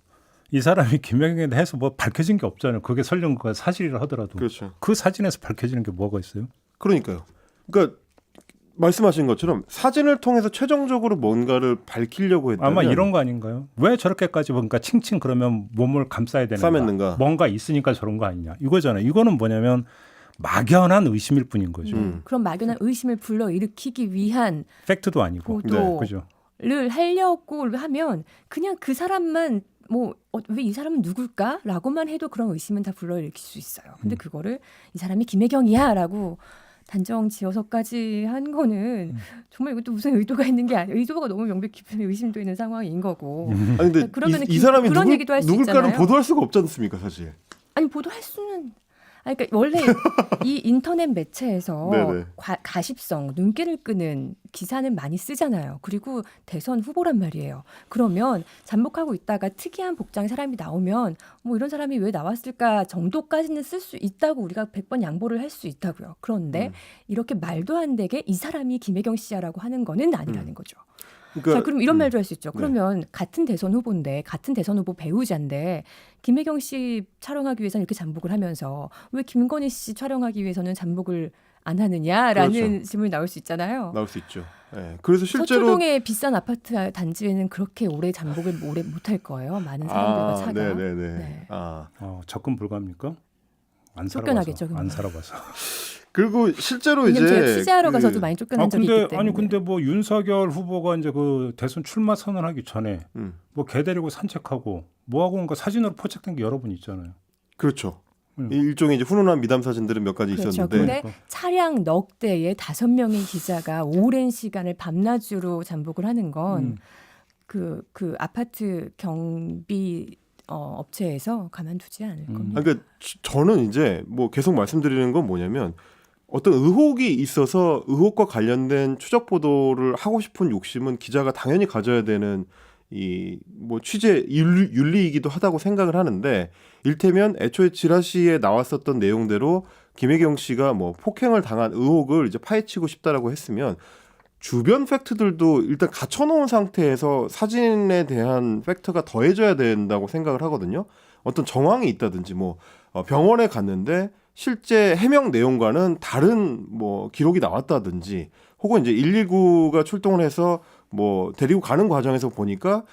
이 사람이 김혜경에 대해서 뭐 밝혀진 게 없잖아요. 그게 설령 그 사실이라 하더라도 그렇죠. 그 사진에서 밝혀지는 게 뭐가 있어요? 그러니까요. 그러니까 말씀하신 것처럼 사진을 통해서 최종적으로 뭔가를 밝히려고 했다면 아마 이런 거 아닌가요? 왜 저렇게까지 뭔가 칭칭 그러면 몸을 감싸야 되는가? 싸맸는가? 뭔가 있으니까 저런 거 아니냐? 이거잖아요. 이거는 뭐냐면 막연한 의심일 뿐인 거죠. 그런 막연한 의심을 불러일으키기 위한 팩트도 아니고. 보도를 그죠? 하려고 하면 그냥 그 사람만 뭐 왜 이 사람은 누굴까라고만 해도 그런 의심은 다 불러일으킬 수 있어요. 근데 그거를 이 사람이 김혜경이야라고 단정 지어서까지 한 거는 정말 이것도 무슨 의도가 있는 게 아니에요. 의도가 너무 명백히 의심도 있는 상황인 거고. 아니 근데 그러면은 이 사람이 그런 얘기도 할 수 누굴까는 있잖아요. 보도할 수가 없지 않습니까, 사실. 아니 보도할 수는 그러니까 원래 이 인터넷 매체에서 네네. 가십성, 눈길을 끄는 기사는 많이 쓰잖아요. 그리고 대선 후보란 말이에요. 그러면 잠복하고 있다가 특이한 복장의 사람이 나오면 뭐 이런 사람이 왜 나왔을까 정도까지는 쓸 수 있다고 우리가 100번 양보를 할 수 있다고요. 그런데 이렇게 말도 안 되게 이 사람이 김혜경 씨야라고 하는 거는 아니라는 거죠. 그러니까 자, 그럼 이런 말도 할 수 있죠. 그러면 같은 대선 후보인데, 같은 대선 후보 배우자인데, 김혜경 씨 촬영하기 위해서는 이렇게 잠복을 하면서 왜 김건희 씨 촬영하기 위해서는 잠복을 안 하느냐라는 그렇죠. 질문이 나올 수 있잖아요. 나올 수 있죠. 네. 그래서 실제로 서초동의 비싼 아파트 단지에는 그렇게 오래 잠복을 오래 못할 거예요. 많은 사람들과 차가. 네네네. 네. 접근 불가합니까? 안 쫓겨나겠죠, 살아봐서. 안 살아봐서. 그리고 실제로 왜냐면 이제 제가 취재하러 가서도 많이 쫓겨난 적이 있기 때문에. 근데 뭐 윤석열 후보가 이제 그 대선 출마 선언하기 전에 뭐 개 데리고 산책하고 뭐 하고 온 거 사진으로 포착된 게 여러 번 있잖아요. 그렇죠. 일종의 이제 훈훈한 미담 사진들은 몇 가지 그렇죠. 있었는데 근데 차량 넉 대에 5명의 기자가 오랜 시간을 밤낮으로 잠복을 하는 건 그 아파트 경비 업체에서 가만두지 않을 겁니다. 그러니까 저는 이제 뭐 계속 말씀드리는 건 뭐냐면 어떤 의혹이 있어서 의혹과 관련된 추적 보도를 하고 싶은 욕심은 기자가 당연히 가져야 되는 이 뭐 취재 윤리이기도 하다고 생각을 하는데 일테면 애초에 지라시에 나왔었던 내용대로 김혜경 씨가 뭐 폭행을 당한 의혹을 이제 파헤치고 싶다라고 했으면 주변 팩트들도 일단 갖춰놓은 상태에서 사진에 대한 팩트가 더해져야 된다고 생각을 하거든요. 어떤 정황이 있다든지 뭐 병원에 갔는데 실제 해명 내용과는 다른 뭐 기록이 나왔다든지 혹은 이제 119가 출동을 해서 뭐 데리고 가는 과정에서 보니까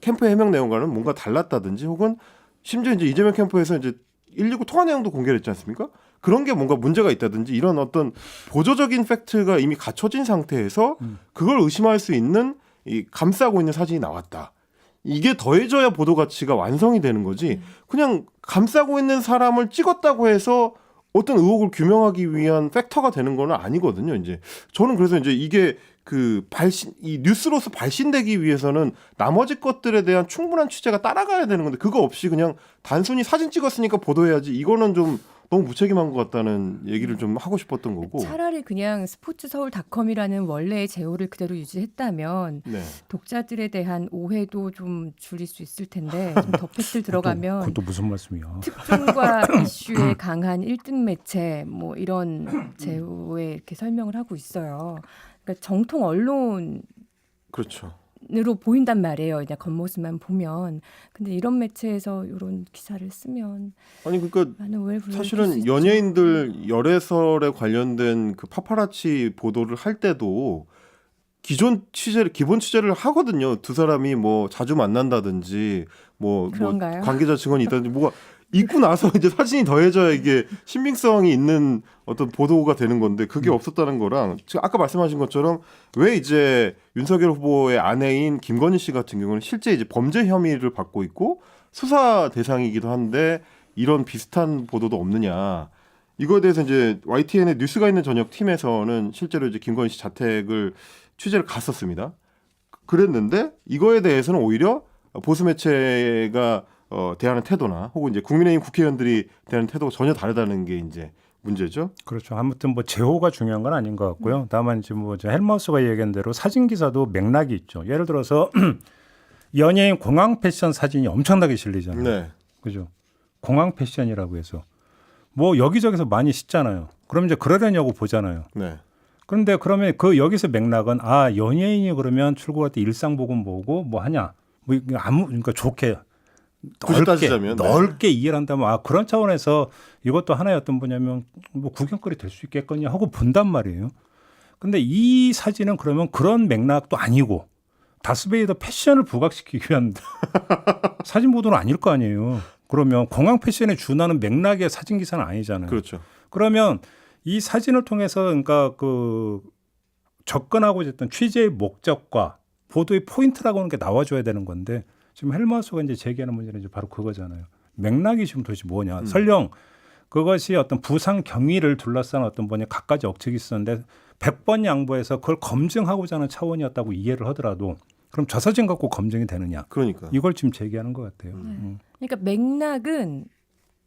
캠프 해명 내용과는 뭔가 달랐다든지 혹은 심지어 이제 이재명 캠프에서 이제 119 통화 내용도 공개를 했지 않습니까? 그런 게 뭔가 문제가 있다든지 이런 어떤 보조적인 팩트가 이미 갖춰진 상태에서 그걸 의심할 수 있는 이 감싸고 있는 사진이 나왔다. 이게 더해져야 보도 가치가 완성이 되는 거지. 그냥 감싸고 있는 사람을 찍었다고 해서 어떤 의혹을 규명하기 위한 팩터가 되는 건 아니거든요. 이제 저는 그래서 이제 이게 이 뉴스로서 발신되기 위해서는 나머지 것들에 대한 충분한 취재가 따라가야 되는 건데 그거 없이 그냥 단순히 사진 찍었으니까 보도해야지 이거는 좀 너무 무책임한 것 같다는 얘기를 좀 하고 싶었던 거고. 차라리 그냥 스포츠서울닷컴이라는 원래의 제호를 그대로 유지했다면 네. 독자들에 대한 오해도 좀 줄일 수 있을 텐데 좀 더 팩트를 들어가면 그것도 무슨 말씀이야? 특종과 이슈에 강한 1등 매체 뭐 이런 제호에 이렇게 설명을 하고 있어요. 그러니까 정통 언론으로 그렇죠. 보인단 말이에요. 그냥 겉모습만 보면. 근데 이런 매체에서 이런 기사를 쓰면 아니 그러니까 많은 오해를 불러일으킬 수 사실은 있죠. 연예인들 열애설에 관련된 그 파파라치 보도를 할 때도 기본 취재를 하거든요. 두 사람이 뭐 자주 만난다든지 뭐 그런가요? 관계자 증언이 있다든지 뭐가 있고 나서 이제 사진이 더해져야 이게 신빙성이 있는 어떤 보도가 되는 건데 그게 없었다는 거랑 지금 아까 말씀하신 것처럼 왜 이제 윤석열 후보의 아내인 김건희 씨 같은 경우는 실제 이제 범죄 혐의를 받고 있고 수사 대상이기도 한데 이런 비슷한 보도도 없느냐. 이거에 대해서 이제 YTN의 뉴스가 있는 저녁 팀에서는 실제로 이제 김건희 씨 자택을 취재를 갔었습니다. 그랬는데 이거에 대해서는 오히려 보수 매체가 대하는 태도나 혹은 이제 국민의힘 국회의원들이 대하는 태도가 전혀 다르다는 게 이제 문제죠. 그렇죠. 아무튼 뭐 제호가 중요한 건 아닌 것 같고요. 다만 지금 뭐 헬마우스가 얘기한 대로 사진 기사도 맥락이 있죠. 예를 들어서 연예인 공항 패션 사진이 엄청나게 실리잖아요. 네. 그죠? 공항 패션이라고 해서 뭐 여기저기서 많이 씻잖아요. 그럼 이제 그러려냐고 보잖아요. 네. 그런데 그러면 그 여기서 맥락은 연예인이 그러면 출국할 때 일상복음 보고 뭐 하냐? 뭐 그러니까 좋게 굳이 따지자면, 넓게 이해를 한다면 그런 차원에서 이것도 하나의 어떤 뭐냐면 뭐 구경거리 될 수 있겠거냐 하고 본단 말이에요. 근데 이 사진은 그러면 그런 맥락도 아니고 다스베이더 패션을 부각시키기 위한 사진 보도는 아닐 거 아니에요. 그러면 공항 패션에 준하는 맥락의 사진 기사는 아니잖아요. 그렇죠. 그러면 이 사진을 통해서 그러니까 그 접근하고자 했던 취재의 목적과 보도의 포인트라고 하는 게 나와줘야 되는 건데 지금 헬마우스가 이제 제기하는 문제는 이제 바로 그거잖아요. 맥락이 지금 도대체 뭐냐. 설령 그것이 어떤 부상 경위를 둘러싼 어떤 뭐냐 갖가지 억측이 있었는데 100번 양보해서 그걸 검증하고자 하는 차원이었다고 이해를 하더라도 그럼 저 사진 갖고 검증이 되느냐. 그러니까. 이걸 지금 제기하는 것 같아요. 그러니까 맥락은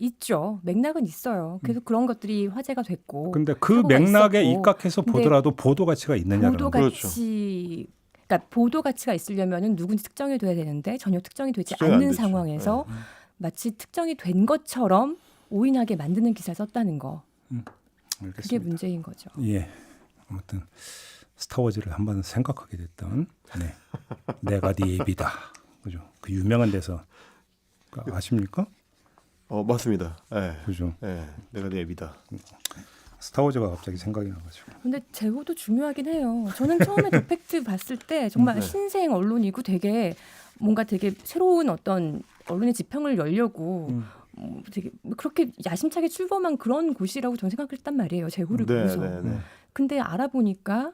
있죠. 맥락은 있어요. 그래서 그런 것들이 화제가 됐고. 근데 그 사고가 맥락에 있었고. 입각해서 근데 보더라도 보도 가치가 있느냐라는 보도 거죠. 가치, 그러니까 보도 가치가 있으려면은 누군지 특정이 돼야 되는데 전혀 특정이 되지 특정이 안 않는 되죠. 상황에서 마치 특정이 된 것처럼 오인하게 만드는 기사를 썼다는 거. 그게 알겠습니다. 문제인 거죠. 예. 아무튼 스타워즈를 한번 생각하게 됐던 내가 네 애비다. 그죠? 그 유명한 데서 아십니까? 맞습니다. 네. 그죠? 네. 내가 네 애비다. 스타워즈가 갑자기 생각이 나가지고. 근데 제호도 중요하긴 해요. 저는 처음에 더 팩트 봤을 때 정말 네. 신생 언론이고 되게 뭔가 되게 새로운 어떤 언론의 지평을 열려고 되게 그렇게 야심차게 출범한 그런 곳이라고 저는 생각했단 말이에요. 제호를 보고서. 네. 근데 알아보니까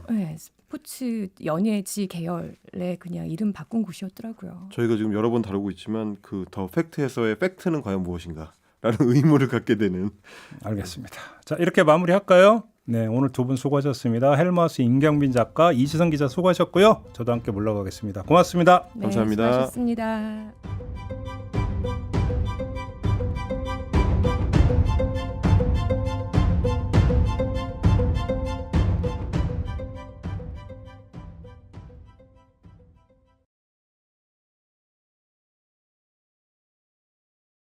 네. 스포츠 연예지 계열에 그냥 이름 바꾼 곳이었더라고요. 저희가 지금 여러 번 다루고 있지만 그 더 팩트에서의 팩트는 과연 무엇인가? 의무를 갖게 되는. 알겠습니다. 자, 이렇게 마무리할까요? 네, 오늘 두 분 수고하셨습니다. 헬마우스 임경빈 작가, 이지성 기자 수고하셨고요. 저도 함께 물러가겠습니다. 고맙습니다. 네, 감사합니다. 수고하셨습니다.